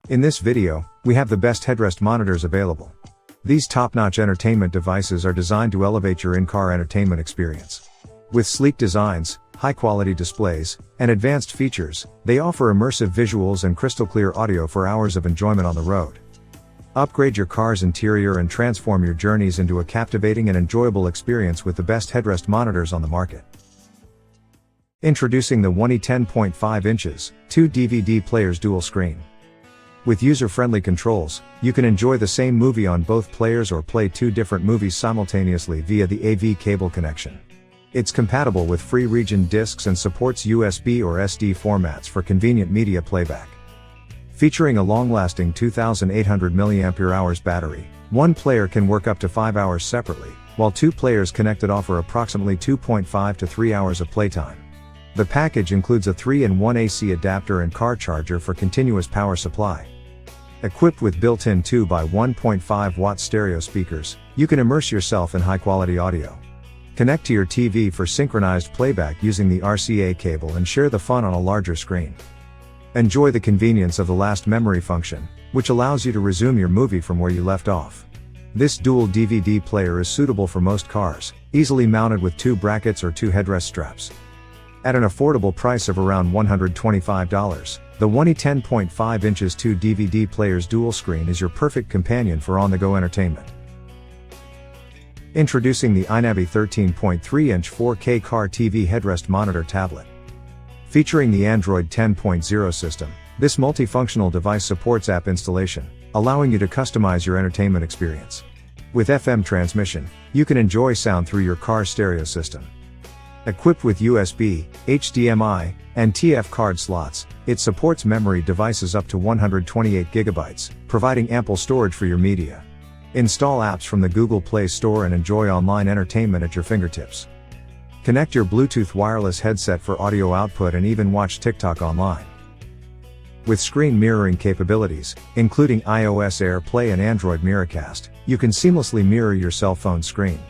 In this video, we have the best headrest monitors available. These top-notch entertainment devices are designed to elevate your in-car entertainment experience. With sleek designs, high-quality displays, and advanced features, they offer immersive visuals and crystal-clear audio for hours of enjoyment on the road. Upgrade your car's interior and transform your journeys into a captivating and enjoyable experience with the best headrest monitors on the market. Introducing the WONNIE 10.5 inches, 2 DVD players dual screen. With user-friendly controls, you can enjoy the same movie on both players or play 2 different movies simultaneously via the AV cable connection. It's compatible with free region discs and supports USB or SD formats for convenient media playback. Featuring a long-lasting 2,800 mAh battery, one player can work up to 5 hours separately, while 2 players connected offer approximately 2.5 to 3 hours of playtime. The package includes a 3-in-1 AC adapter and car charger for continuous power supply. Equipped with built-in 2x1.5 watt stereo speakers, you can immerse yourself in high-quality audio. Connect to your TV for synchronized playback using the RCA cable and share the fun on a larger screen. Enjoy the convenience of the last memory function, which allows you to resume your movie from where you left off. This dual DVD player is suitable for most cars, easily mounted with 2 brackets or 2 headrest straps. At an affordable price of around $125, the WONNIE 10.5 inches 2 DVD players dual screen is your perfect companion for on-the-go entertainment. Introducing the AINAVI 13.3-inch 4K car TV headrest monitor tablet. Featuring the Android 10.0 system, this multifunctional device supports app installation, allowing you to customize your entertainment experience. With FM transmission, you can enjoy sound through your car's stereo system. Equipped with USB, HDMI, and TF card slots, it supports memory devices up to 128 GB, providing ample storage for your media. Install apps from the Google Play Store and enjoy online entertainment at your fingertips. Connect your Bluetooth wireless headset for audio output and even watch TikTok online. With screen mirroring capabilities, including iOS AirPlay and Android Miracast, you can seamlessly mirror your cell phone screen.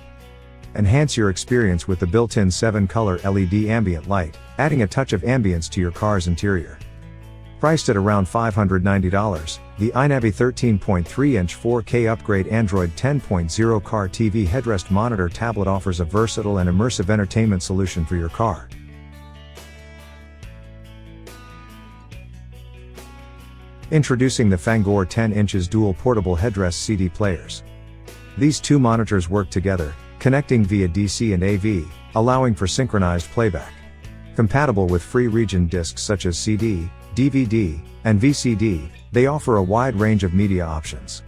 Enhance your experience with the built-in 7-color LED ambient light, adding a touch of ambience to your car's interior. Priced at around $590, the AINAVI 13.3-inch 4K upgrade Android 10.0 car TV headrest monitor tablet offers a versatile and immersive entertainment solution for your car. Introducing the FANGOR 10 inches dual portable headrest CD players. These 2 monitors work together, connecting via DC and AV, allowing for synchronized playback. Compatible with free region discs such as CD, DVD, and VCD, they offer a wide range of media options.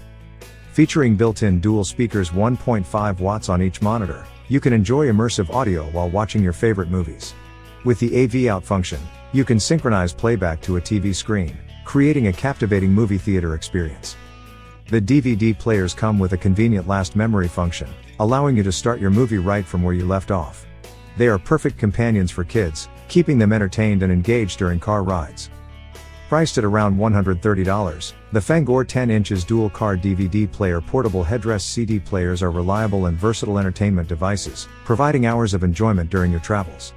Featuring built-in dual speakers 1.5 watts on each monitor, you can enjoy immersive audio while watching your favorite movies. With the AV out function, you can synchronize playback to a TV screen, creating a captivating movie theater experience. The DVD players come with a convenient last memory function, allowing you to start your movie right from where you left off. They are perfect companions for kids, keeping them entertained and engaged during car rides. Priced at around $130, the FANGOR 10 inches dual car DVD player portable headrest CD players are reliable and versatile entertainment devices, providing hours of enjoyment during your travels.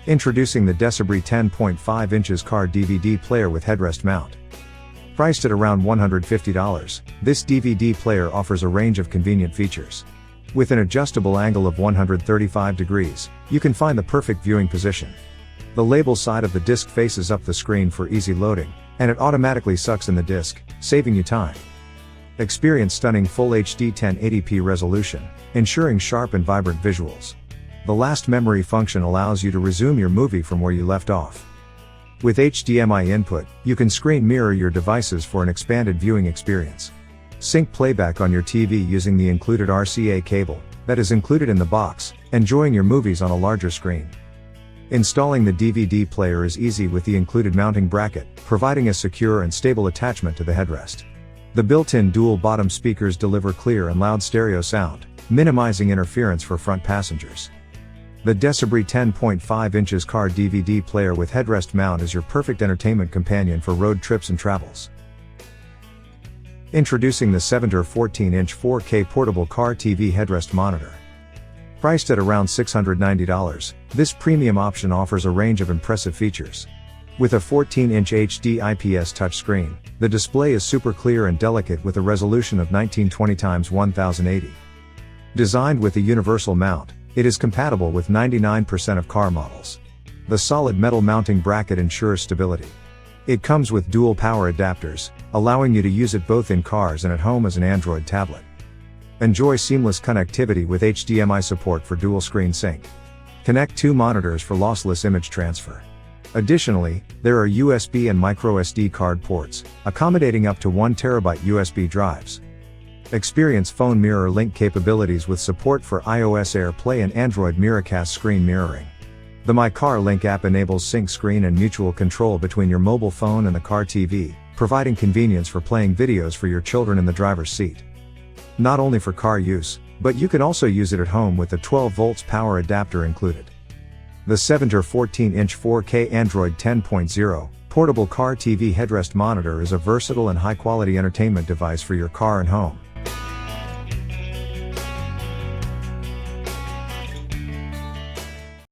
Introducing the DESOBRY 10.5 inches car DVD player with headrest mount. Priced at around $150, this DVD player offers a range of convenient features. With an adjustable angle of 135 degrees, you can find the perfect viewing position. The label side of the disc faces up the screen for easy loading, and it automatically sucks in the disc, saving you time. Experience stunning Full HD 1080p resolution, ensuring sharp and vibrant visuals. The last memory function allows you to resume your movie from where you left off. With HDMI input, you can screen mirror your devices for an expanded viewing experience. Sync playback on your TV using the included RCA cable that is included in the box, enjoying your movies on a larger screen. Installing the DVD player is easy with the included mounting bracket, providing a secure and stable attachment to the headrest. The built-in dual bottom speakers deliver clear and loud stereo sound, minimizing interference for front passengers. The DESOBRY 10.5 inches car DVD player with headrest mount is your perfect entertainment companion for road trips and travels. Introducing the Seventour 14-inch 4K portable car TV headrest monitor. Priced at around $690, this premium option offers a range of impressive features. With a 14-inch HD IPS touchscreen, the display is super clear and delicate with a resolution of 1920x1080. Designed with a universal mount, it is compatible with 99% of car models. The solid metal mounting bracket ensures stability. It comes with dual power adapters, allowing you to use it both in cars and at home as an Android tablet. Enjoy seamless connectivity with HDMI support for dual screen sync. Connect 2 monitors for lossless image transfer. Additionally, there are USB and microSD card ports, accommodating up to 1 TB USB drives. Experience phone mirror link capabilities with support for iOS AirPlay and Android Miracast screen mirroring. The My Car Link app enables sync screen and mutual control between your mobile phone and the car TV, providing convenience for playing videos for your children in the driver's seat. Not only for car use, but you can also use it at home with the 12 volts power adapter included. The Seventour 14-inch 4K Android 10.0 portable car TV headrest monitor is a versatile and high-quality entertainment device for your car and home.